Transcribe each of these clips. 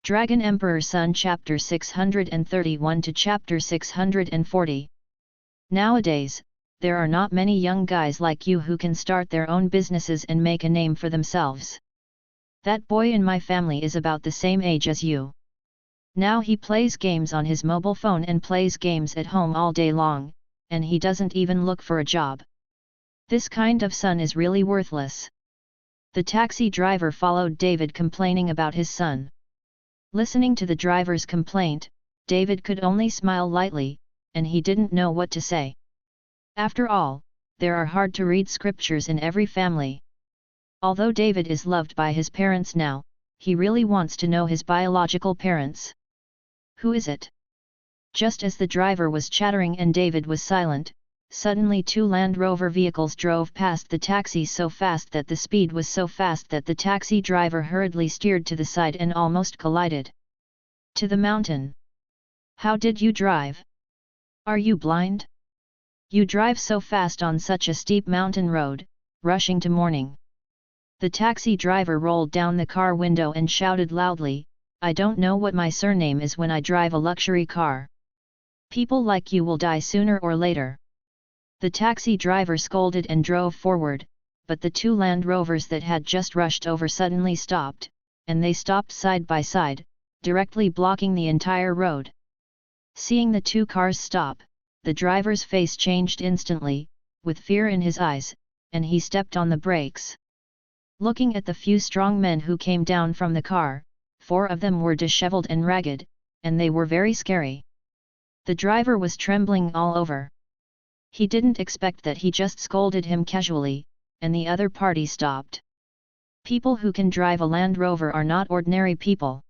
Dragon Emperor Sun Chapter 631 to Chapter 640. Nowadays, there are not many young guys like you who can start their own businesses and make a name for themselves. That boy in my family is about the same age as you. Now he plays games on his mobile phone and plays games at home all day long, and he doesn't even look for a job. This kind of son is really worthless. The taxi driver followed David complaining about his son. Listening to the driver's complaint, David could only smile lightly, and he didn't know what to say. After all, there are hard-to-read scriptures in every family. Although David is loved by his parents now, he really wants to know his biological parents. Who is it? Just as the driver was chattering and David was silent, suddenly two Land Rover vehicles drove past the taxi so fast that the speed was so fast that the taxi driver hurriedly steered to the side and almost collided. To the mountain. How did you drive? Are you blind? You drive so fast on such a steep mountain road, rushing to morning. The taxi driver rolled down the car window and shouted loudly, I don't know what my surname is when I drive a luxury car. People like you will die sooner or later. The taxi driver scolded and drove forward, but the two Land Rovers that had just rushed over suddenly stopped, and they stopped side by side, directly blocking the entire road. Seeing the two cars stop, the driver's face changed instantly, with fear in his eyes, and he stepped on the brakes. Looking at the few strong men who came down from the car, 4 of them were disheveled and ragged, and they were very scary. The driver was trembling all over. He didn't expect that he just scolded him casually, and the other party stopped. People who can drive a Land Rover are not ordinary people.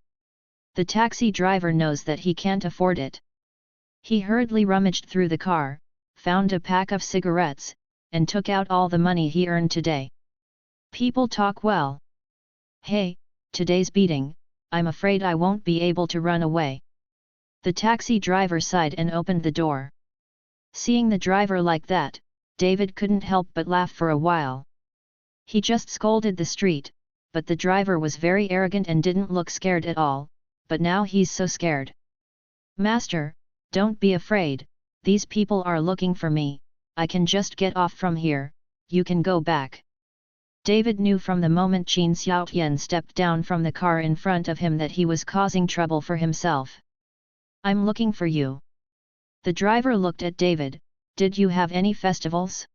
The taxi driver knows that he can't afford it. He hurriedly rummaged through the car, found a pack of cigarettes, and took out all the money he earned today. People talk well. Hey, today's beating, I'm afraid I won't be able to run away. The taxi driver sighed and opened the door. Seeing the driver like that, David couldn't help but laugh for a while. He just scolded the street, but the driver was very arrogant and didn't look scared at all, but now he's so scared. Master, don't be afraid, these people are looking for me, I can just get off from here, you can go back. David knew from the moment Qin Xiaotian stepped down from the car in front of him that he was causing trouble for himself. I'm looking for you. The driver looked at David, did you have any festivals?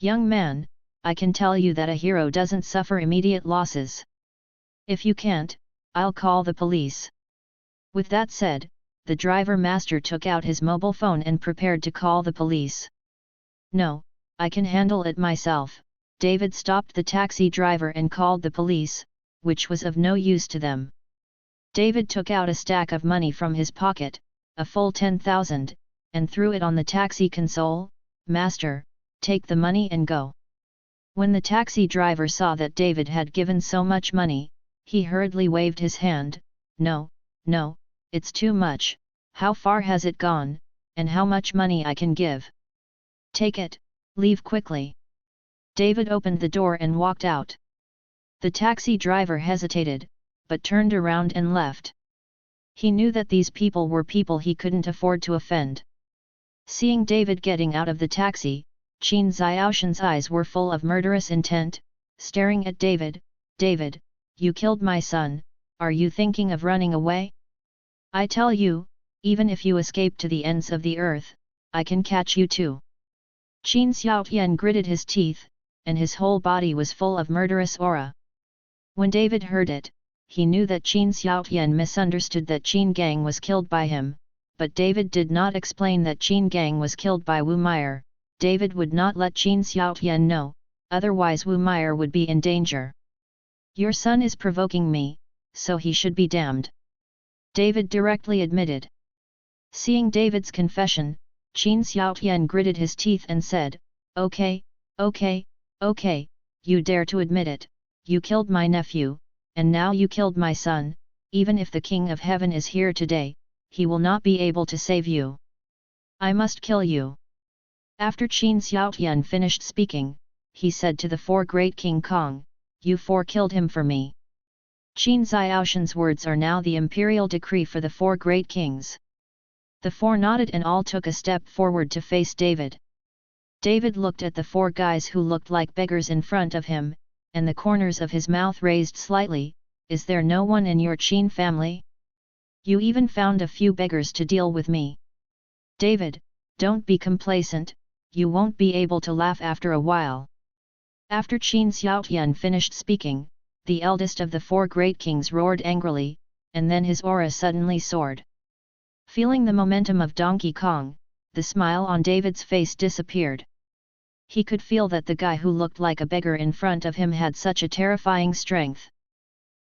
Young man, I can tell you that a hero doesn't suffer immediate losses. If you can't, I'll call the police. With that said, the driver master took out his mobile phone and prepared to call the police. No, I can handle it myself. David stopped the taxi driver and called the police, which was of no use to them. David took out a stack of money from his pocket, a full 10,000, and threw it on the taxi console. Master, take the money and go. When the taxi driver saw that David had given so much money, he hurriedly waved his hand. No, no, it's too much, how far has it gone, and how much money I can give? Take it, leave quickly. David opened the door and walked out. The taxi driver hesitated, but turned around and left. He knew that these people were people he couldn't afford to offend. Seeing David getting out of the taxi, Qin Xiaoshan's eyes were full of murderous intent, staring at David. David, you killed my son, are you thinking of running away? I tell you, even if you escape to the ends of the earth, I can catch you too. Qin Xiaotian gritted his teeth, and his whole body was full of murderous aura. When David heard it, he knew that Qin Xiaotian misunderstood that Qin Gang was killed by him, but David did not explain that Qin Gang was killed by Wu Meyer. David would not let Qin Xiaotian know, otherwise Wu Meyer would be in danger. Your son is provoking me, so he should be damned. David directly admitted. Seeing David's confession, Qin Xiaotian gritted his teeth and said, Okay, okay, okay, you dare to admit it, you killed my nephew, and now you killed my son, even if the King of Heaven is here today, he will not be able to save you. I must kill you. After Qin Xiaotian finished speaking, he said to the 4 great King Kong, You 4 killed him for me. Qin Xiaoshan's words are now the imperial decree for the four great kings. The four nodded and all took a step forward to face David. David looked at the four guys who looked like beggars in front of him, and the corners of his mouth raised slightly. Is there no one in your Qin family? You even found a few beggars to deal with me. David, don't be complacent, you won't be able to laugh after a while. After Qin Xiaotian finished speaking, the eldest of the four great kings roared angrily, and then his aura suddenly soared. Feeling the momentum of Donkey Kong, the smile on David's face disappeared. He could feel that the guy who looked like a beggar in front of him had such a terrifying strength.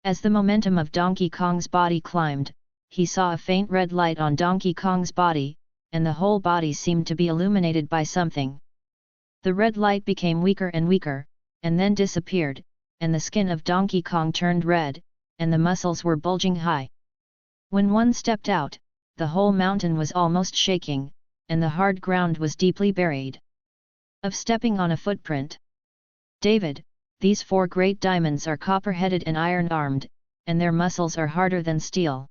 As the momentum of Donkey Kong's body climbed, he saw a faint red light on Donkey Kong's body, and the whole body seemed to be illuminated by something. The red light became weaker and weaker, and then disappeared, and the skin of Donkey Kong turned red, and the muscles were bulging high. When one stepped out, the whole mountain was almost shaking, and the hard ground was deeply buried. Of stepping on a footprint. David, these four great diamonds are copper-headed and iron-armed, and their muscles are harder than steel.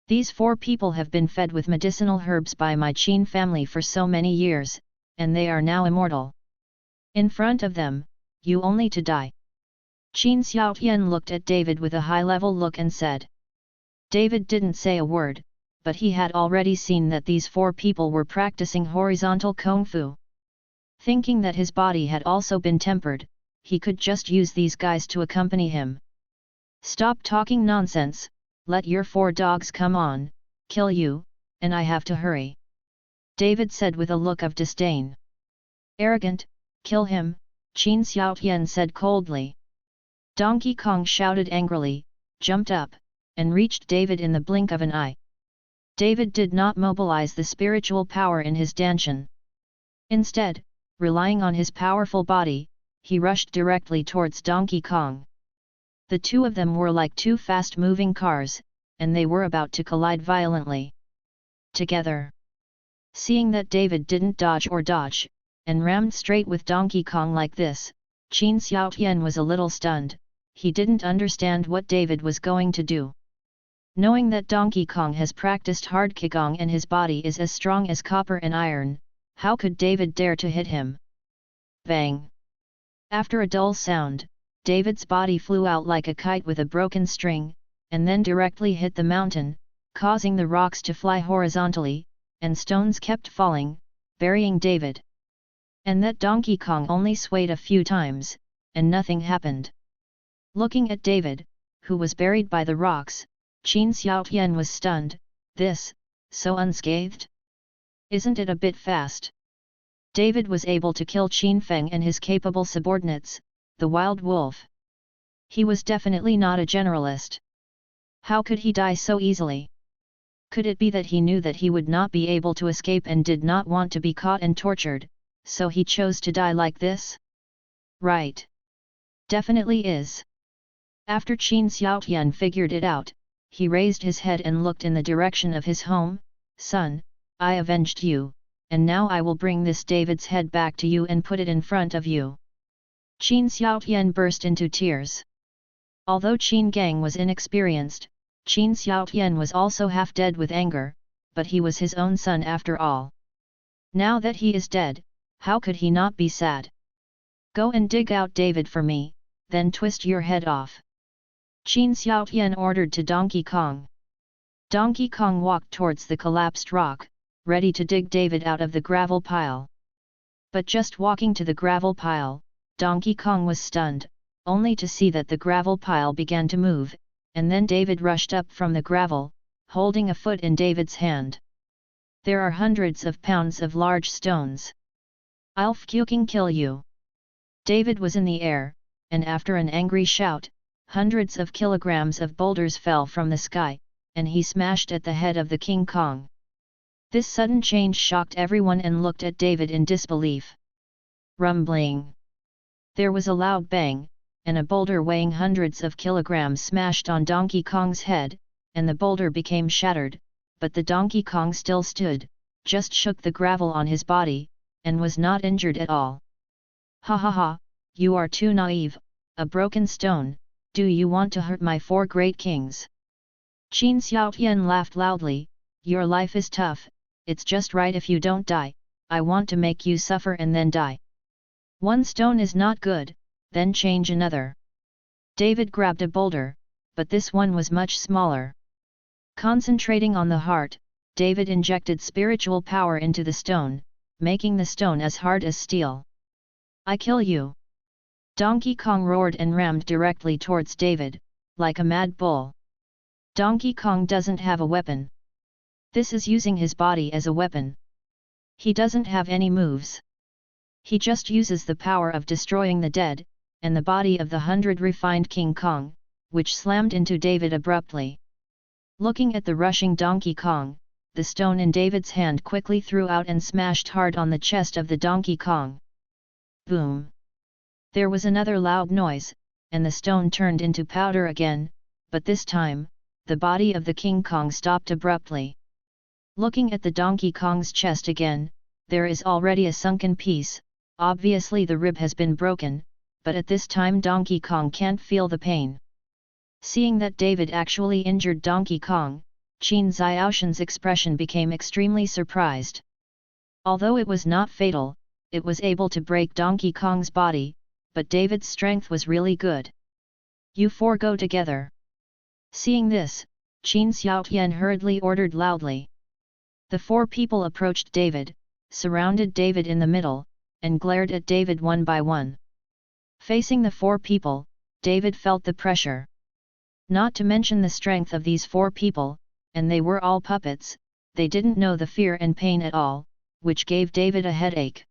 These four people have been fed with medicinal herbs by my Qin family for so many years, and they are now immortal. In front of them, you only to die. Qin Xiaotian looked at David with a high-level look and said. David didn't say a word, but he had already seen that these four people were practicing horizontal kung fu. Thinking that his body had also been tempered, he could just use these guys to accompany him. Stop talking nonsense, let your four dogs come on, kill you, and I have to hurry. David said with a look of disdain. Arrogant, kill him, Qin Xiaotian said coldly. Donkey Kong shouted angrily, jumped up, and reached David in the blink of an eye. David did not mobilize the spiritual power in his Danshan. Instead, relying on his powerful body, he rushed directly towards Donkey Kong. The two of them were like two fast-moving cars, and they were about to collide violently. Together. Seeing that David didn't dodge, and rammed straight with Donkey Kong like this, Qin Xiaotian was a little stunned. He didn't understand what David was going to do. Knowing that Donkey Kong has practiced hard qigong and his body is as strong as copper and iron, how could David dare to hit him? Bang! After a dull sound, David's body flew out like a kite with a broken string, and then directly hit the mountain, causing the rocks to fly horizontally, and stones kept falling, burying David. And that Donkey Kong only swayed a few times, and nothing happened. Looking at David, who was buried by the rocks, Qin Xiaotian was stunned. This, so unscathed? Isn't it a bit fast? David was able to kill Qin Feng and his capable subordinates, the wild wolf. He was definitely not a generalist. How could he die so easily? Could it be that he knew that he would not be able to escape and did not want to be caught and tortured, so he chose to die like this? Right. Definitely is. After Qin Xiaotian figured it out, he raised his head and looked in the direction of his home. Son, I avenged you, and now I will bring this David's head back to you and put it in front of you. Qin Xiaotian burst into tears. Although Qin Gang was inexperienced, Qin Xiaotian was also half dead with anger, but he was his own son after all. Now that he is dead, how could he not be sad? Go and dig out David for me, then twist your head off. Qin Xiaotian ordered to Donkey Kong. Donkey Kong walked towards the collapsed rock, ready to dig David out of the gravel pile. But just walking to the gravel pile, Donkey Kong was stunned, only to see that the gravel pile began to move, and then David rushed up from the gravel, holding a foot in David's hand. There are hundreds of pounds of large stones. I'll fucking kill you. David was in the air, and after an angry shout, hundreds of kilograms of boulders fell from the sky, and he smashed at the head of the King Kong. This sudden change shocked everyone and looked at David in disbelief. Rumbling. There was a loud bang, and a boulder weighing hundreds of kilograms smashed on Donkey Kong's head, and the boulder became shattered, but the Donkey Kong still stood, just shook the gravel on his body, and was not injured at all. Ha ha ha, you are too naive, a broken stone, Do you want to hurt my 4 great kings? Qin Xiaotian laughed loudly, your life is tough, it's just right if you don't die, I want to make you suffer and then die. One stone is not good, then change another. David grabbed a boulder, but this one was much smaller. Concentrating on the heart, David injected spiritual power into the stone, making the stone as hard as steel. I kill you! Donkey Kong roared and rammed directly towards David, like a mad bull. Donkey Kong doesn't have a weapon. This is using his body as a weapon. He doesn't have any moves. He just uses the power of destroying the dead, and the body of the 100 refined King Kong, which slammed into David abruptly. Looking at the rushing Donkey Kong, the stone in David's hand quickly threw out and smashed hard on the chest of the Donkey Kong. Boom! There was another loud noise, and the stone turned into powder again, but this time, the body of the King Kong stopped abruptly. Looking at the Donkey Kong's chest again, there is already a sunken piece, obviously the rib has been broken, but at this time Donkey Kong can't feel the pain. Seeing that David actually injured Donkey Kong, Qin Xiaoshan's expression became extremely surprised. Although it was not fatal, it was able to break Donkey Kong's body, but David's strength was really good. You 4 go together. Seeing this, Qin Xiaotian hurriedly ordered loudly. The 4 people approached David, surrounded David in the middle, and glared at David one by one. Facing the 4 people, David felt the pressure. Not to mention the strength of these 4 people, and they were all puppets, they didn't know the fear and pain at all, which gave David a headache.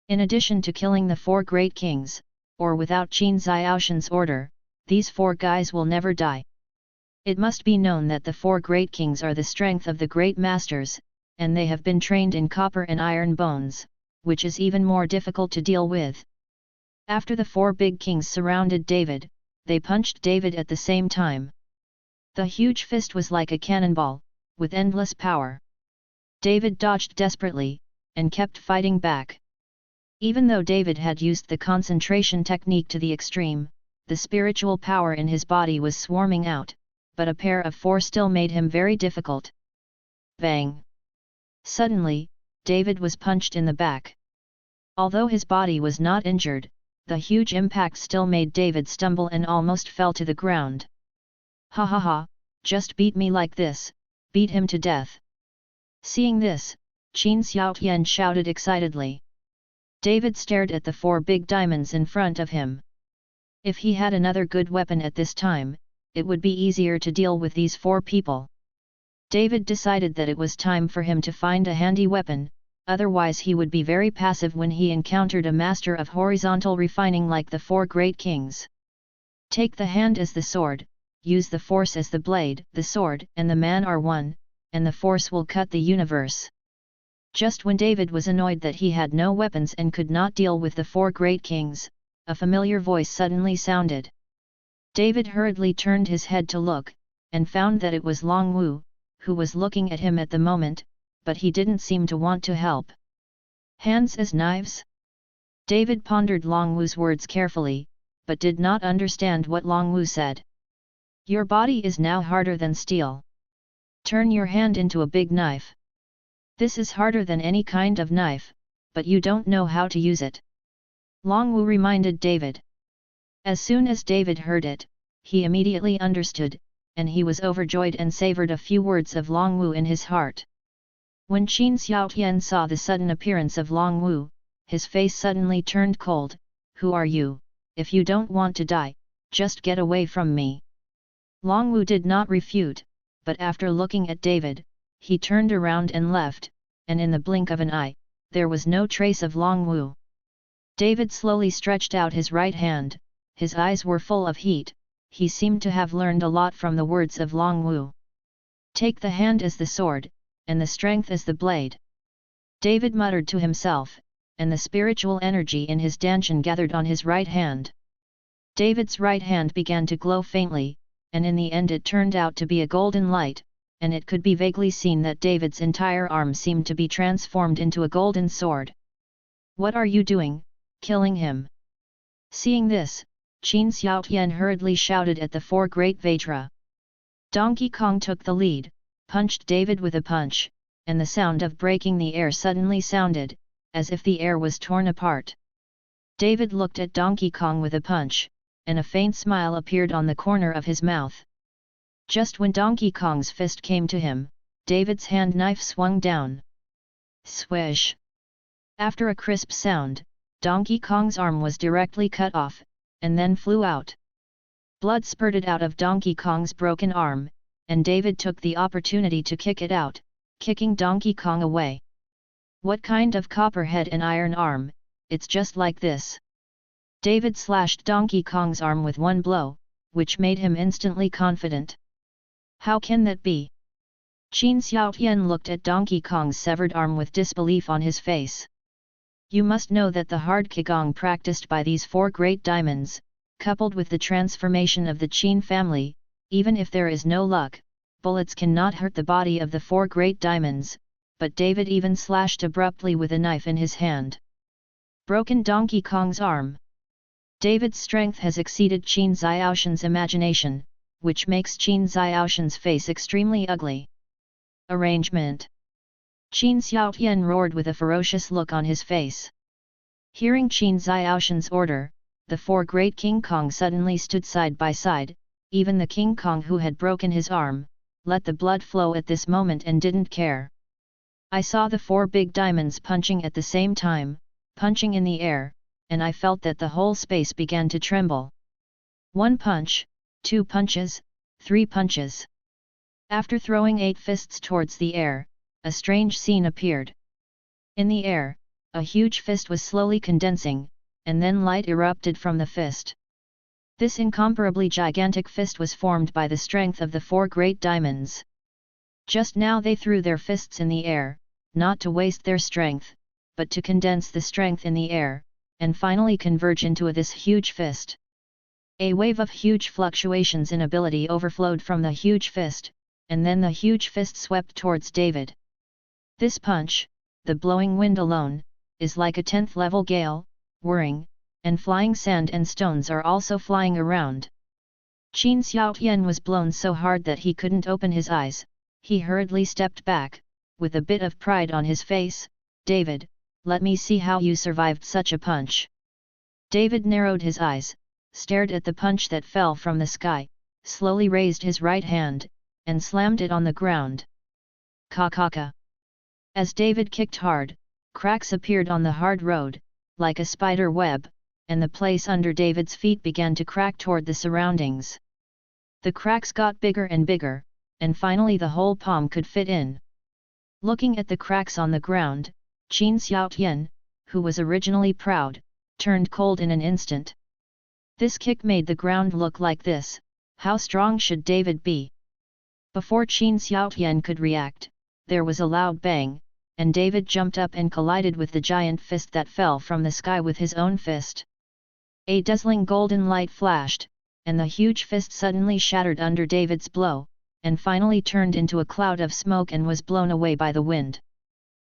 In addition to killing the 4 great kings, or without Qin Xiaoshan's order, these 4 guys will never die. It must be known that the 4 great kings are the strength of the great masters, and they have been trained in copper and iron bones, which is even more difficult to deal with. After the 4 big kings surrounded David, they punched David at the same time. The huge fist was like a cannonball, with endless power. David dodged desperately, and kept fighting back. Even though David had used the concentration technique to the extreme, the spiritual power in his body was swarming out, but a pair of 4 still made him very difficult. Bang! Suddenly, David was punched in the back. Although his body was not injured, the huge impact still made David stumble and almost fell to the ground. Ha ha ha, just beat me like this, beat him to death. Seeing this, Qin Xiaotian shouted excitedly. David stared at the 4 big diamonds in front of him. If he had another good weapon at this time, it would be easier to deal with these 4 people. David decided that it was time for him to find a handy weapon, otherwise he would be very passive when he encountered a master of horizontal refining like the 4 great kings. Take the hand as the sword, use the force as the blade. The sword and the man are one, and the force will cut the universe. Just when David was annoyed that he had no weapons and could not deal with the 4 great kings, a familiar voice suddenly sounded. David hurriedly turned his head to look, and found that it was Long Wu, who was looking at him at the moment, but he didn't seem to want to help. Hands as knives? David pondered Long Wu's words carefully, but did not understand what Long Wu said. Your body is now harder than steel. Turn your hand into a big knife. This is harder than any kind of knife, but you don't know how to use it. Long Wu reminded David. As soon as David heard it, he immediately understood, and he was overjoyed and savored a few words of Long Wu in his heart. When Qin Xiaotian saw the sudden appearance of Long Wu, his face suddenly turned cold. Who are you? If you don't want to die, just get away from me. Long Wu did not refute, but after looking at David, he turned around and left, and in the blink of an eye, there was no trace of Long Wu. David slowly stretched out his right hand, his eyes were full of heat, he seemed to have learned a lot from the words of Long Wu. Take the hand as the sword, and the strength as the blade. David muttered to himself, and the spiritual energy in his dantian gathered on his right hand. David's right hand began to glow faintly, and in the end it turned out to be a golden light, and it could be vaguely seen that David's entire arm seemed to be transformed into a golden sword. What are you doing, killing him? Seeing this, Qin Xiaotian hurriedly shouted at the four great Vajra. Donkey Kong took the lead, punched David with a punch, and the sound of breaking the air suddenly sounded, as if the air was torn apart. David looked at Donkey Kong with a punch, and a faint smile appeared on the corner of his mouth. Just when Donkey Kong's fist came to him, David's hand knife swung down. Swish! After a crisp sound, Donkey Kong's arm was directly cut off, and then flew out. Blood spurted out of Donkey Kong's broken arm, and David took the opportunity to kick it out, kicking Donkey Kong away. What kind of copperhead and iron arm, it's just like this. David slashed Donkey Kong's arm with one blow, which made him instantly confident. How can that be? Qin Xiaotian looked at Donkey Kong's severed arm with disbelief on his face. You must know that the hard Qigong practiced by these four great diamonds, coupled with the transformation of the Qin family, even if there is no luck, bullets cannot hurt the body of the four great diamonds, but David even slashed abruptly with a knife in his hand. Broken Donkey Kong's arm. David's strength has exceeded Qin Xiaoshan's imagination, which makes Qin Xiaoshan's face extremely ugly. Arrangement. Qin Xiaotian roared with a ferocious look on his face. Hearing Qin Xiaoshan's order, the four great King Kong suddenly stood side by side. Even the King Kong who had broken his arm, let the blood flow at this moment and didn't care. I saw the four big diamonds punching at the same time, punching in the air, and I felt that the whole space began to tremble. 1 punch, 2 punches, 3 punches. After throwing 8 fists towards the air, a strange scene appeared. In the air, a huge fist was slowly condensing, and then light erupted from the fist. This incomparably gigantic fist was formed by the strength of the four great diamonds. Just now they threw their fists in the air, not to waste their strength, but to condense the strength in the air, and finally converge into this huge fist. A wave of huge fluctuations in ability overflowed from the huge fist, and then the huge fist swept towards David. This punch, the blowing wind alone, is like a 10th level gale, whirring, and flying sand and stones are also flying around. Qin Xiaotian was blown so hard that he couldn't open his eyes. He hurriedly stepped back, with a bit of pride on his face. David, let me see how you survived such a punch. David narrowed his eyes, stared at the punch that fell from the sky, slowly raised his right hand, and slammed it on the ground. Ka-ka-ka. As David kicked hard, cracks appeared on the hard road, like a spider web, and the place under David's feet began to crack toward the surroundings. The cracks got bigger and bigger, and finally the whole palm could fit in. Looking at the cracks on the ground, Qin Xiaotian, who was originally proud, turned cold in an instant. This kick made the ground look like this. How strong should David be? Before Qin Xiaotian could react, there was a loud bang, and David jumped up and collided with the giant fist that fell from the sky with his own fist. A dazzling golden light flashed, and the huge fist suddenly shattered under David's blow, and finally turned into a cloud of smoke and was blown away by the wind.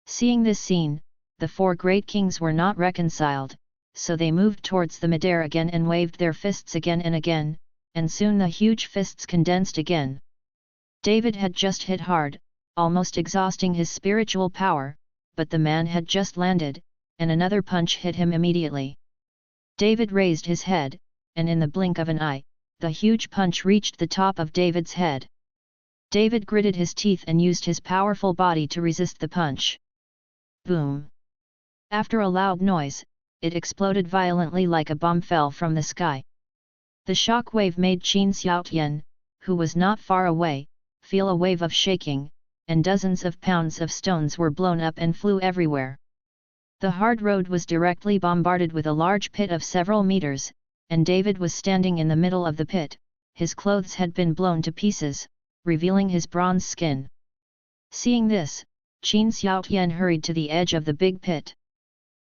Seeing this scene, the four great kings were not reconciled, so they moved towards the midair again and waved their fists again and again, and soon the huge fists condensed again. David had just hit hard, almost exhausting his spiritual power, but the man had just landed, and another punch hit him immediately. David raised his head, and in the blink of an eye, the huge punch reached the top of David's head. David gritted his teeth and used his powerful body to resist the punch. Boom! After a loud noise, it exploded violently like a bomb fell from the sky. The shock wave made Qin Xiaotian, who was not far away, feel a wave of shaking, and dozens of pounds of stones were blown up and flew everywhere. The hard road was directly bombarded with a large pit of several meters, and David was standing in the middle of the pit. His clothes had been blown to pieces, revealing his bronze skin. Seeing this, Qin Xiaotian hurried to the edge of the big pit.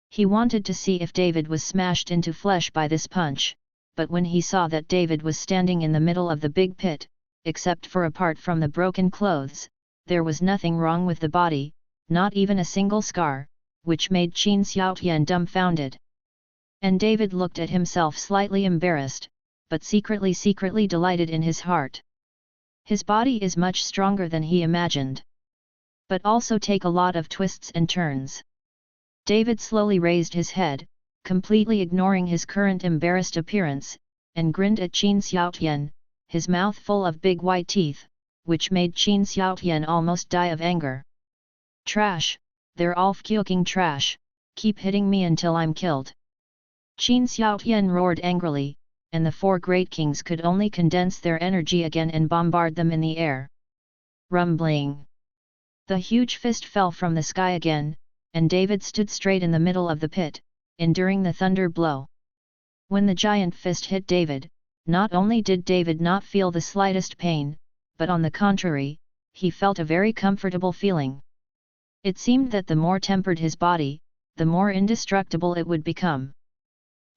He wanted to see if David was smashed into flesh by this punch, but when he saw that David was standing in the middle of the big pit, except for apart from the broken clothes, there was nothing wrong with the body, not even a single scar, which made Qin Xiaotian dumbfounded. And David looked at himself slightly embarrassed, but secretly delighted in his heart. His body is much stronger than he imagined. But also take a lot of twists and turns. David slowly raised his head, completely ignoring his current embarrassed appearance, and grinned at Qin Xiaotian, his mouth full of big white teeth, which made Qin Xiaotian almost die of anger. Trash, they're all fucking trash, keep hitting me until I'm killed. Qin Xiaotian roared angrily, and the four great kings could only condense their energy again and bombard them in the air. Rumbling. The huge fist fell from the sky again, and David stood straight in the middle of the pit, enduring the thunder blow. When the giant fist hit David, not only did David not feel the slightest pain, but on the contrary, he felt a very comfortable feeling. It seemed that the more tempered his body, the more indestructible it would become.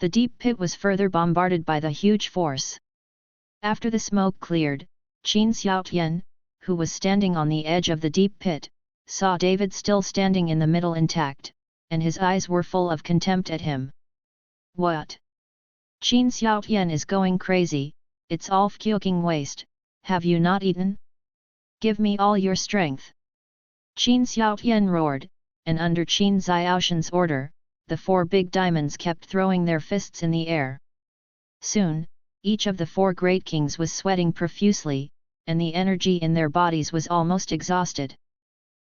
The deep pit was further bombarded by the huge force. After the smoke cleared, Qin Xiaotian, who was standing on the edge of the deep pit, saw David still standing in the middle intact, and his eyes were full of contempt at him. What? Qin Xiaotian is going crazy, it's all fucking waste, have you not eaten? Give me all your strength. Qin Xiaotian roared, and under Qin Xiaoshan's order, the four big diamonds kept throwing their fists in the air. Soon, each of the four great kings was sweating profusely, and the energy in their bodies was almost exhausted.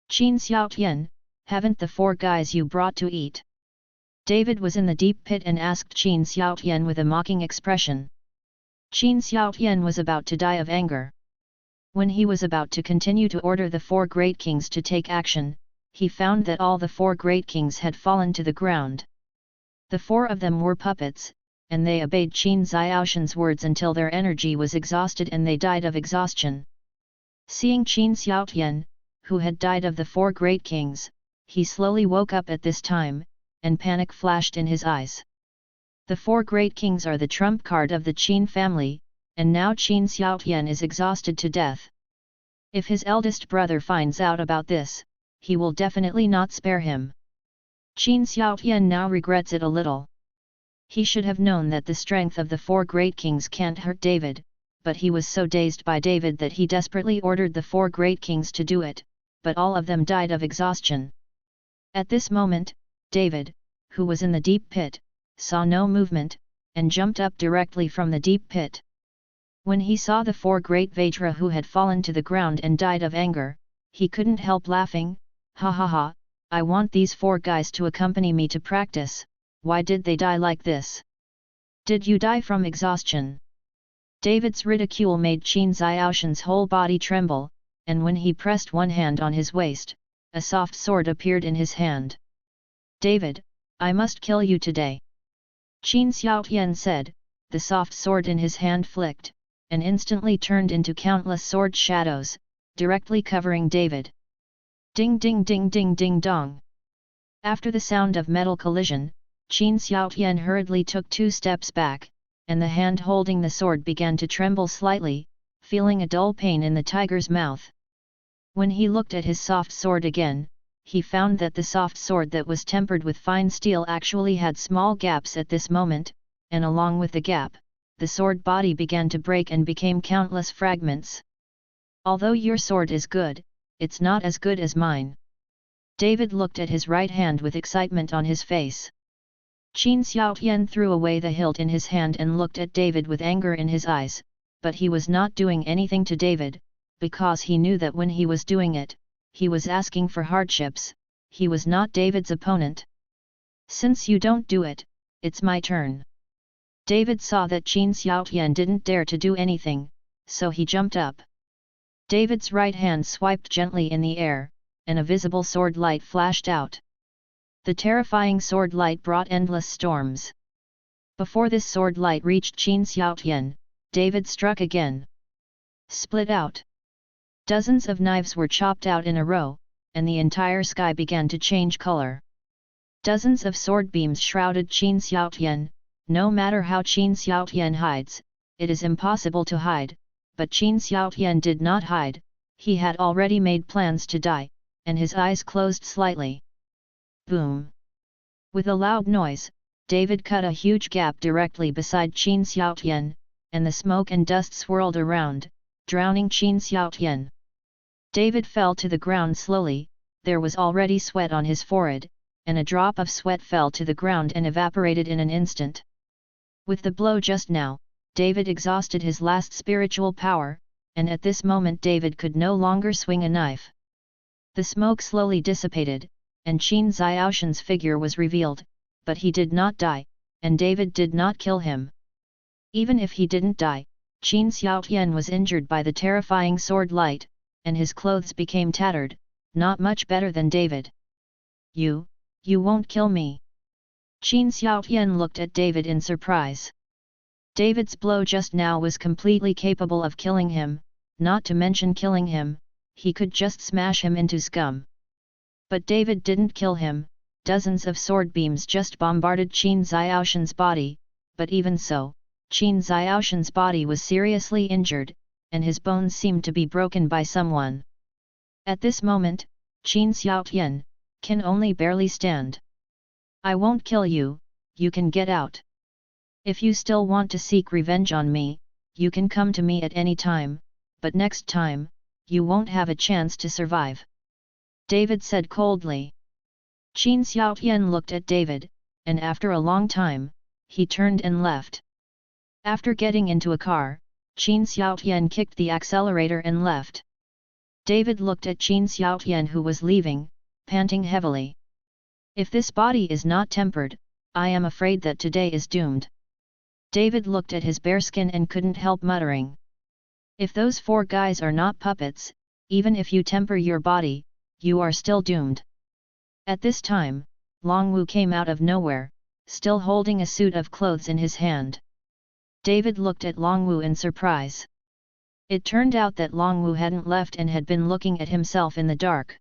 Qin Xiaotian, haven't the four guys you brought to eat? David was in the deep pit and asked Qin Xiaotian with a mocking expression. Qin Xiaotian was about to die of anger. When he was about to continue to order the four great kings to take action, he found that all the four great kings had fallen to the ground. The four of them were puppets, and they obeyed Qin Xiaoshan's words until their energy was exhausted and they died of exhaustion. Seeing Qin Xiaotian, who had died of the four great kings, he slowly woke up at this time, and panic flashed in his eyes. The four great kings are the trump card of the Qin family, and now Qin Xiaotian is exhausted to death. If his eldest brother finds out about this, he will definitely not spare him. Qin Xiaotian now regrets it a little. He should have known that the strength of the four great kings can't hurt David, but he was so dazed by David that he desperately ordered the four great kings to do it, but all of them died of exhaustion. At this moment, David, who was in the deep pit, saw no movement, and jumped up directly from the deep pit. When he saw the four great Vajra who had fallen to the ground and died of anger, he couldn't help laughing. Ha ha ha, I want these four guys to accompany me to practice, why did they die like this? Did you die from exhaustion? David's ridicule made Qin Xiaoshan's whole body tremble, and when he pressed one hand on his waist, a soft sword appeared in his hand. David, I must kill you today. Qin Xiaotian said, the soft sword in his hand flicked, and instantly turned into countless sword shadows, directly covering David. Ding ding ding ding ding dong. After the sound of metal collision, Qin Xiaotian hurriedly took 2 steps back, and the hand holding the sword began to tremble slightly, feeling a dull pain in the tiger's mouth. When he looked at his soft sword again, he found that the soft sword that was tempered with fine steel actually had small gaps at this moment, and along with the gap, the sword body began to break and became countless fragments. Although your sword is good, it's not as good as mine. David looked at his right hand with excitement on his face. Qin Xiaotian threw away the hilt in his hand and looked at David with anger in his eyes, but he was not doing anything to David, because he knew that when he was doing it, he was asking for hardships, he was not David's opponent. Since you don't do it, it's my turn. David saw that Qin Xiaotian didn't dare to do anything, so he jumped up. David's right hand swiped gently in the air, and a visible sword light flashed out. The terrifying sword light brought endless storms. Before this sword light reached Qin Xiaotian, David struck again. Split out. Dozens of knives were chopped out in a row, and the entire sky began to change color. Dozens of sword beams shrouded Qin Xiaotian. No matter how Qin Xiaotian hides, it is impossible to hide, but Qin Xiaotian did not hide, he had already made plans to die, and his eyes closed slightly. Boom! With a loud noise, David cut a huge gap directly beside Qin Xiaotian, and the smoke and dust swirled around, drowning Qin Xiaotian. David fell to the ground slowly. There was already sweat on his forehead, and a drop of sweat fell to the ground and evaporated in an instant. With the blow just now, David exhausted his last spiritual power, and at this moment David could no longer swing a knife. The smoke slowly dissipated, and Qin Xiaoshan's figure was revealed, but he did not die, and David did not kill him. Even if he didn't die, Qin Xiaotian was injured by the terrifying sword light, and his clothes became tattered, not much better than David. You won't kill me. Qin Xiaotian looked at David in surprise. David's blow just now was completely capable of killing him, not to mention killing him, he could just smash him into scum. But David didn't kill him. Dozens of sword beams just bombarded Qin Xiaoshan's body, but even so, Qin Xiaoshan's body was seriously injured, and his bones seemed to be broken by someone. At this moment, Qin Xiaotian can only barely stand. I won't kill you, you can get out. If you still want to seek revenge on me, you can come to me at any time, but next time, you won't have a chance to survive. David said coldly. Qin Xiaotian looked at David, and after a long time, he turned and left. After getting into a car, Qin Xiaotian kicked the accelerator and left. David looked at Qin Xiaotian who was leaving, panting heavily. If this body is not tempered, I am afraid that today is doomed. David looked at his bare skin and couldn't help muttering. If those 4 guys are not puppets, even if you temper your body, you are still doomed. At this time, Long Wu came out of nowhere, still holding a suit of clothes in his hand. David looked at Long Wu in surprise. It turned out that Long Wu hadn't left and had been looking at himself in the dark.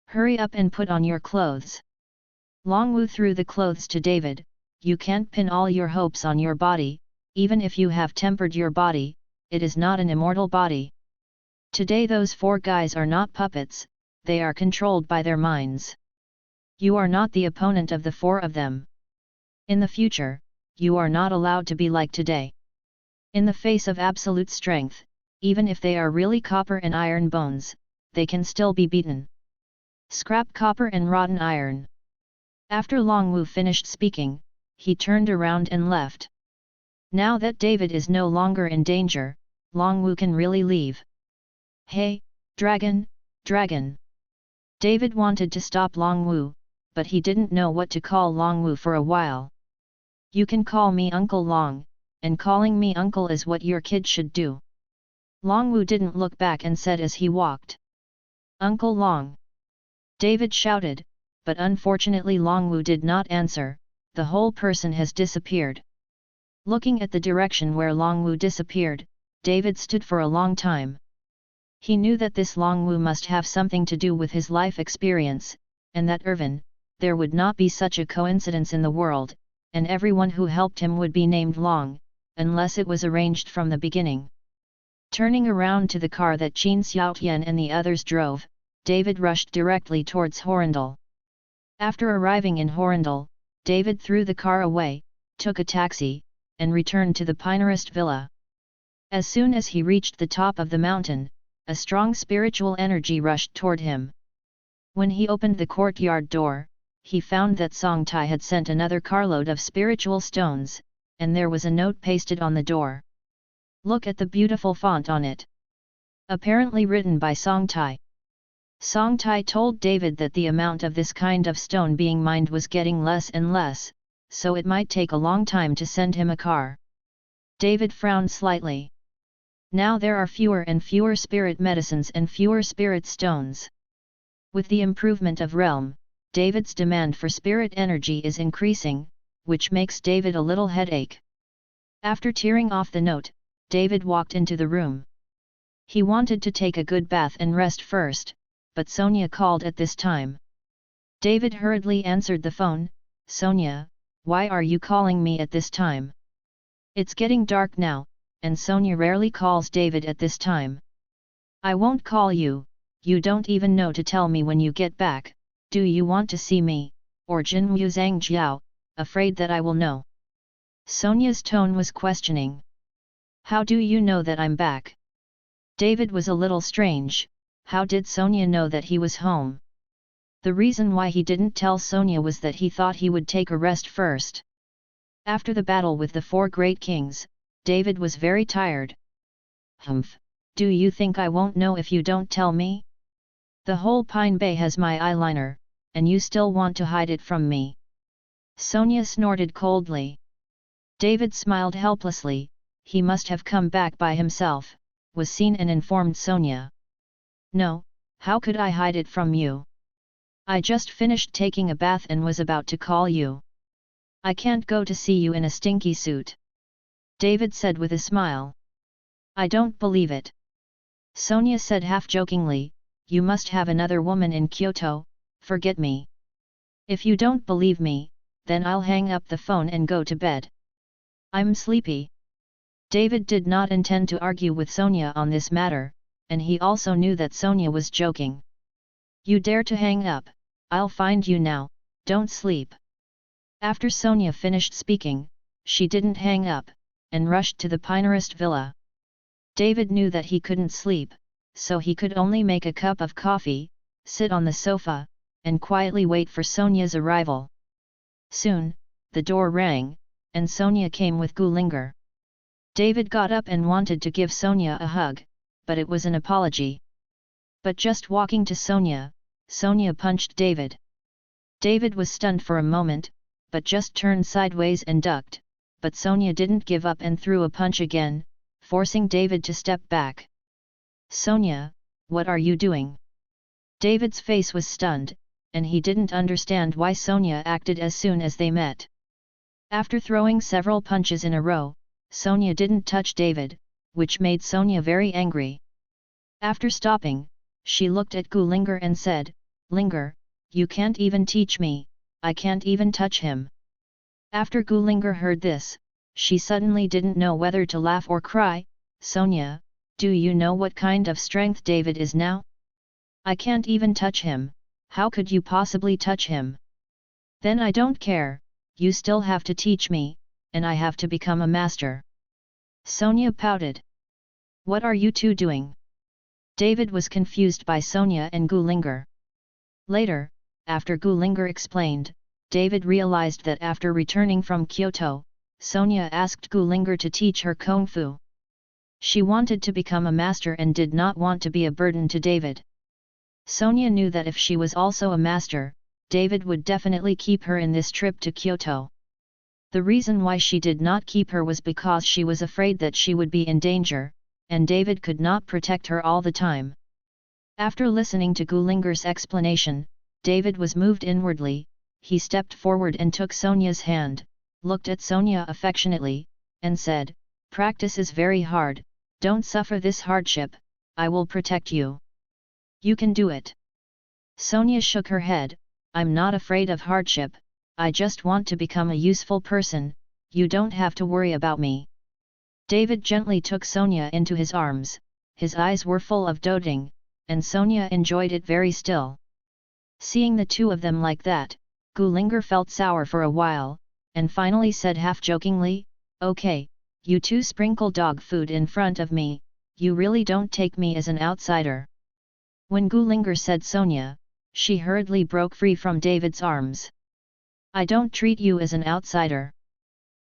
Hurry up and put on your clothes. Long Wu threw the clothes to David. You can't pin all your hopes on your body, even if you have tempered your body, it is not an immortal body. Today those 4 guys are not puppets, they are controlled by their minds. You are not the opponent of the 4 of them. In the future, you are not allowed to be like today. In the face of absolute strength, even if they are really copper and iron bones, they can still be beaten. Scrap copper and rotten iron. After Long Wu finished speaking, he turned around and left. Now that David is no longer in danger, Long Wu can really leave. Hey, dragon, dragon! David wanted to stop Long Wu, but he didn't know what to call Long Wu for a while. You can call me Uncle Long, and calling me uncle is what your kid should do. Long Wu didn't look back and said as he walked. Uncle Long! David shouted, but unfortunately Long Wu did not answer, the whole person has disappeared. Looking at the direction where Long Wu disappeared, David stood for a long time. He knew that this Long Wu must have something to do with his life experience, and that there would not be such a coincidence in the world, and everyone who helped him would be named Long, unless it was arranged from the beginning. Turning around to the car that Qin Xiaotian and the others drove, David rushed directly towards Horindal. After arriving in Horindal, David threw the car away, took a taxi, and returned to the Pinerist villa. As soon as he reached the top of the mountain, a strong spiritual energy rushed toward him. When he opened the courtyard door, he found that Song Tai had sent another carload of spiritual stones, and there was a note pasted on the door. Look at the beautiful font on it. Apparently written by Song Tai. Song Tai told David that the amount of this kind of stone being mined was getting less and less, so it might take a long time to send him a car. David frowned slightly. Now there are fewer and fewer spirit medicines and fewer spirit stones. With the improvement of realm, David's demand for spirit energy is increasing, which makes David a little headache. After tearing off the note, David walked into the room. He wanted to take a good bath and rest first, but Sonia called at this time. David hurriedly answered the phone. Sonia, why are you calling me at this time? It's getting dark now, and Sonia rarely calls David at this time. I won't call you, you don't even know to tell me when you get back. Do you want to see me, or Jinwu Zhangjiao? afraid that I will know. Sonia's tone was questioning. How do you know that I'm back? David was a little strange. How did Sonia know that he was home? The reason why he didn't tell Sonia was that he thought he would take a rest first. After the battle with the four great kings, David was very tired. Humph, do you think I won't know if you don't tell me? The whole Pine Bay has my eyeliner, and you still want to hide it from me. Sonia snorted coldly. David smiled helplessly. He must have come back by himself, was seen and informed Sonia. No, how could I hide it from you? I just finished taking a bath and was about to call you. I can't go to see you in a stinky suit. David said with a smile. I don't believe it. Sonia said half-jokingly, you must have another woman in Kyoto, forget me. If you don't believe me, then I'll hang up the phone and go to bed. I'm sleepy. David did not intend to argue with Sonia on this matter, and he also knew that Sonia was joking. You dare to hang up, I'll find you now, don't sleep. After Sonia finished speaking, she didn't hang up, and rushed to the Pinehurst villa. David knew that he couldn't sleep, so he could only make a cup of coffee, sit on the sofa, and quietly wait for Sonia's arrival. Soon, the door rang, and Sonia came with Gulinger. David got up and wanted to give Sonia a hug, but it was an apology. But just walking to Sonia, Sonia punched David. David was stunned for a moment, but just turned sideways and ducked, but Sonia didn't give up and threw a punch again, forcing David to step back. Sonia, what are you doing? David's face was stunned, and he didn't understand why Sonia acted as soon as they met. After throwing several punches in a row, Sonia didn't touch David, which made Sonia very angry. After stopping, she looked at Gulinger and said, Linger, you can't even teach me, I can't even touch him. After Gulinger heard this, she suddenly didn't know whether to laugh or cry. Sonia, do you know what kind of strength David is now? I can't even touch him, how could you possibly touch him? Then I don't care, you still have to teach me, and I have to become a master. Sonia pouted. What are you two doing? David was confused by Sonia and Gulinger. Later, after Gulinger explained, David realized that after returning from Kyoto, Sonia asked Gulinger to teach her Kung Fu. She wanted to become a master and did not want to be a burden to David. Sonia knew that if she was also a master, David would definitely keep her in this trip to Kyoto. The reason why she did not keep her was because she was afraid that she would be in danger, and David could not protect her all the time. After listening to Gulinger's explanation, David was moved inwardly. He stepped forward and took Sonia's hand, looked at Sonia affectionately, and said, Practice is very hard, don't suffer this hardship, I will protect you. You can do it. Sonia shook her head, I'm not afraid of hardship, I just want to become a useful person, you don't have to worry about me. David gently took Sonia into his arms, his eyes were full of doting, and Sonia enjoyed it very still. Seeing the two of them like that, Gulinger felt sour for a while, and finally said half-jokingly, Okay, you two sprinkle dog food in front of me, you really don't take me as an outsider. When Gulinger said Sonia, she hurriedly broke free from David's arms. I don't treat you as an outsider.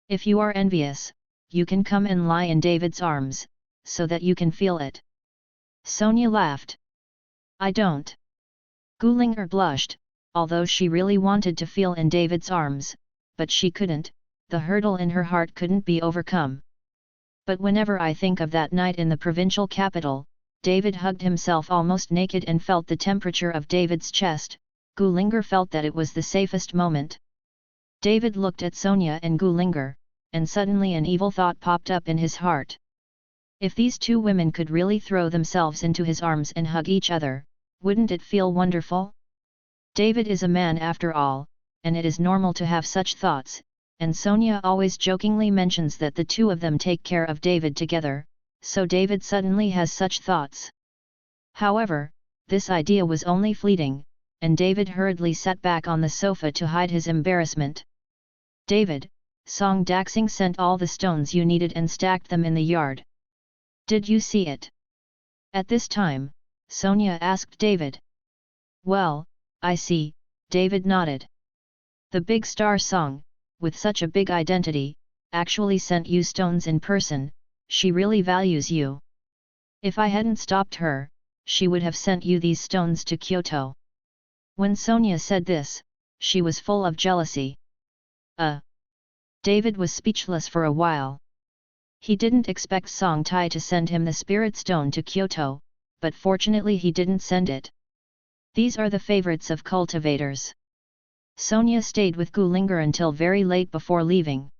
If you are envious, you can come and lie in David's arms, so that you can feel it. Sonia laughed. I don't. Gulinger blushed, although she really wanted to feel in David's arms, but she couldn't, the hurdle in her heart couldn't be overcome. But whenever I think of that night in the provincial capital, David hugged himself almost naked and felt the temperature of David's chest. Gulinger felt that it was the safest moment. David looked at Sonia and Gulinger, and suddenly an evil thought popped up in his heart. If these two women could really throw themselves into his arms and hug each other, wouldn't it feel wonderful? David is a man after all, and it is normal to have such thoughts, and Sonia always jokingly mentions that the two of them take care of David together, so David suddenly has such thoughts. However, this idea was only fleeting, and David hurriedly sat back on the sofa to hide his embarrassment. David, Song Daxing sent all the stones you needed and stacked them in the yard. Did you see it? At this time, Sonia asked David. Well, I see, David nodded. The big star Song, with such a big identity, actually sent you stones in person. She really values you. If I hadn't stopped her, she would have sent you these stones to Kyoto. When Sonia said this, she was full of jealousy. David was speechless for a while. He didn't expect Song Tai to send him the spirit stone to Kyoto, but fortunately he didn't send it. These are the favorites of cultivators. Sonia stayed with Gulinger until very late before leaving.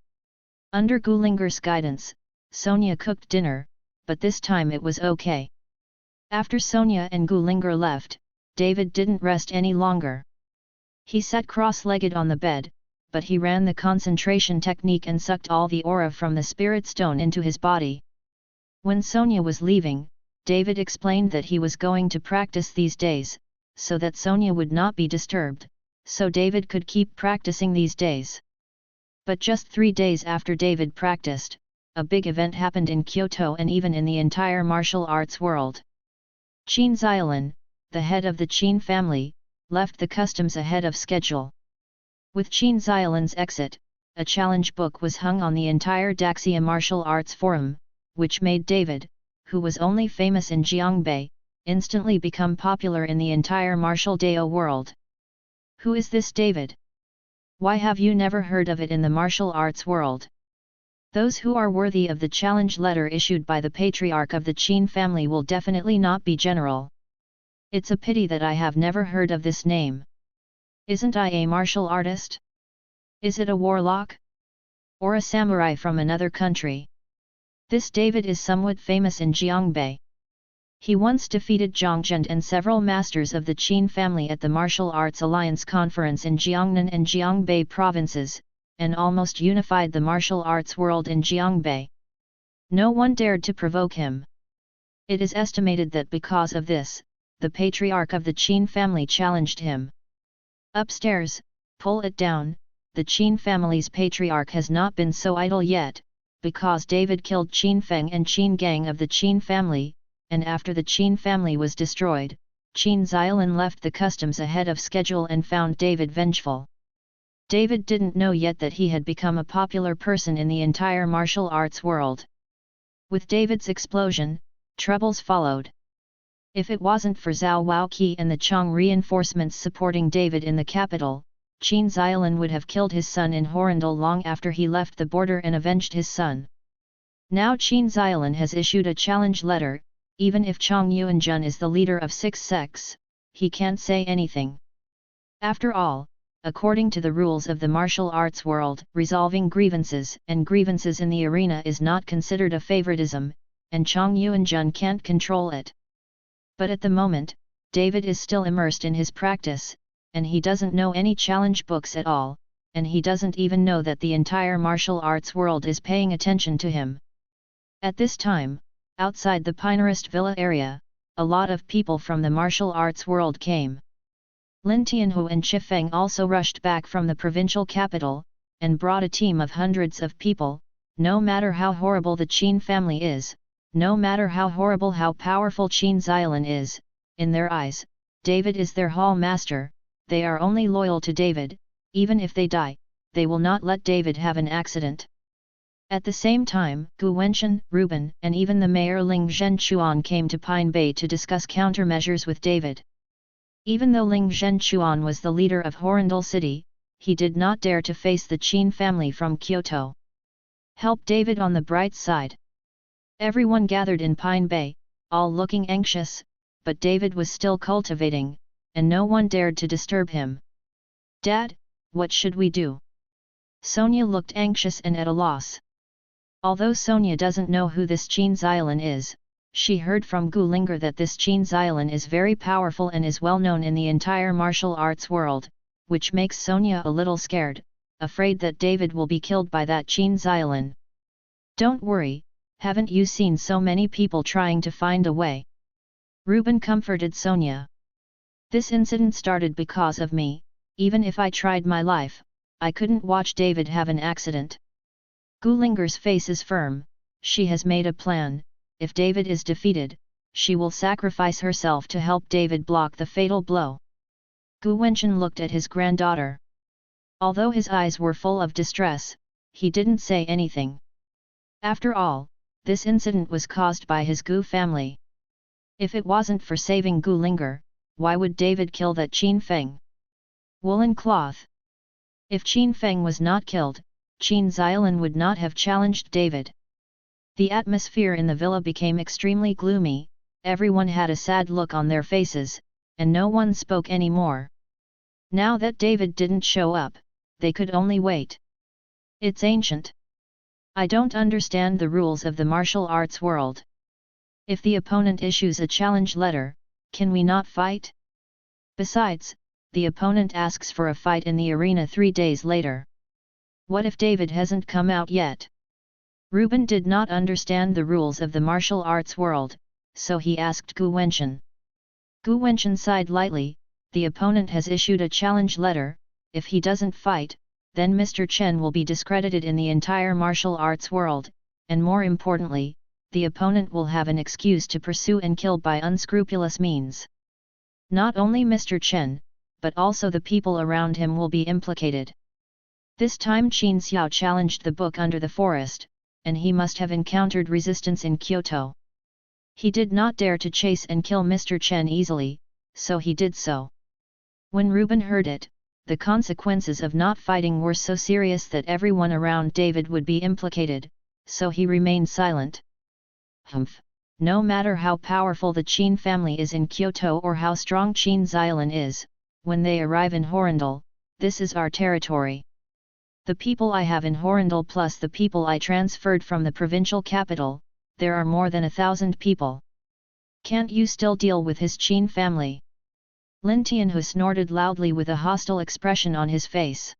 Under Gulinger's guidance, Sonia cooked dinner, but this time it was okay. After Sonia and Gulinger left, David didn't rest any longer. He sat cross-legged on the bed, but he ran the concentration technique and sucked all the aura from the spirit stone into his body. When Sonia was leaving, David explained that he was going to practice these days, so that Sonia would not be disturbed, so David could keep practicing these days. But just 3 days after David practiced, a big event happened in Kyoto and even in the entire martial arts world. Qin Xiaolin, the head of the Qin family, left the customs ahead of schedule. With Qin Xiaolin's exit, a challenge book was hung on the entire Daxia Martial Arts Forum, which made David, who was only famous in Jiangbei, instantly become popular in the entire martial Dao world. Who is this David? Why have you never heard of it in the martial arts world? Those who are worthy of the challenge letter issued by the patriarch of the Qin family will definitely not be general. It's a pity that I have never heard of this name. Isn't I a martial artist? Is it a warlock? Or a samurai from another country? This David is somewhat famous in Jiangbei. He once defeated Zhang Zheng and several masters of the Qin family at the Martial Arts Alliance Conference in Jiangnan and Jiangbei provinces, and almost unified the martial arts world in Jiangbei. No one dared to provoke him. It is estimated that because of this, the patriarch of the Qin family challenged him. Upstairs, pull it down, the Qin family's patriarch has not been so idle yet, because David killed Qin Feng and Qin Gang of the Qin family, and after the Qin family was destroyed, Qin Xiaolin left the customs ahead of schedule and found David vengeful. David didn't know yet that he had become a popular person in the entire martial arts world. With David's explosion, troubles followed. If it wasn't for Zhao Waoqi and the Chong reinforcements supporting David in the capital, Qin Xiaolin would have killed his son in Horrendal long after he left the border and avenged his son. Now Qin Xiaolin has issued a challenge letter. Even if Chong Yuanjun is the leader of 6 sects, he can't say anything. After all, according to the rules of the martial arts world, resolving grievances and grievances in the arena is not considered a favoritism, and Chong Yuanjun can't control it. But at the moment, David is still immersed in his practice, and he doesn't know any challenge books at all, and he doesn't even know that the entire martial arts world is paying attention to him. At this time, outside the Pinerist Villa area, a lot of people from the martial arts world came. Lin Tianhu and Chifeng also rushed back from the provincial capital, and brought a team of hundreds of people. No matter how horrible the Qin family is, no matter how horrible how powerful Qin Xiaolin is, in their eyes, David is their hall master. They are only loyal to David. Even if they die, they will not let David have an accident. At the same time, Gu Wenshan, Ruben, and even the mayor Ling Zhenchuan came to Pine Bay to discuss countermeasures with David. Even though Ling Zhenchuan was the leader of Horrendal City, he did not dare to face the Qin family from Kyoto. Help David on the bright side. Everyone gathered in Pine Bay, all looking anxious, but David was still cultivating, and no one dared to disturb him. Dad, what should we do? Sonia looked anxious and at a loss. Although Sonia doesn't know who this Qin Xiaolin is, she heard from Gulinger that this Qin Xiaolin is very powerful and is well known in the entire martial arts world, which makes Sonia a little scared, afraid that David will be killed by that Qin Xiaolin. Don't worry, haven't you seen so many people trying to find a way? Ruben comforted Sonia. This incident started because of me. Even if I tried my life, I couldn't watch David have an accident. Gu Linger's face is firm, she has made a plan, if David is defeated, she will sacrifice herself to help David block the fatal blow. Gu Wenchen looked at his granddaughter. Although his eyes were full of distress, he didn't say anything. After all, this incident was caused by his Gu family. If it wasn't for saving Gu Linger, why would David kill that Qin Feng? Woolen cloth. If Qin Feng was not killed, Qin Xiaolin would not have challenged David. The atmosphere in the villa became extremely gloomy, everyone had a sad look on their faces, and no one spoke anymore. Now that David didn't show up, they could only wait. It's ancient. I don't understand the rules of the martial arts world. If the opponent issues a challenge letter, can we not fight? Besides, the opponent asks for a fight in the arena 3 days later. What if David hasn't come out yet? Reuben did not understand the rules of the martial arts world, so he asked Gu Wenchen. Gu Wenchen sighed lightly, the opponent has issued a challenge letter, if he doesn't fight, then Mr. Chen will be discredited in the entire martial arts world, and more importantly, the opponent will have an excuse to pursue and kill by unscrupulous means. Not only Mr. Chen, but also the people around him will be implicated. This time Qin Xiao challenged the book under the forest, and he must have encountered resistance in Kyoto. He did not dare to chase and kill Mr. Chen easily, so he did so. When Reuben heard it, the consequences of not fighting were so serious that everyone around David would be implicated, so he remained silent. Humph! No matter how powerful the Qin family is in Kyoto or how strong Qin Xiaolin is, when they arrive in Horindal, this is our territory. The people I have in Horindal plus the people I transferred from the provincial capital, there are more than 1,000 people. Can't you still deal with his Qin family? Lin Tianhu snorted loudly with a hostile expression on his face.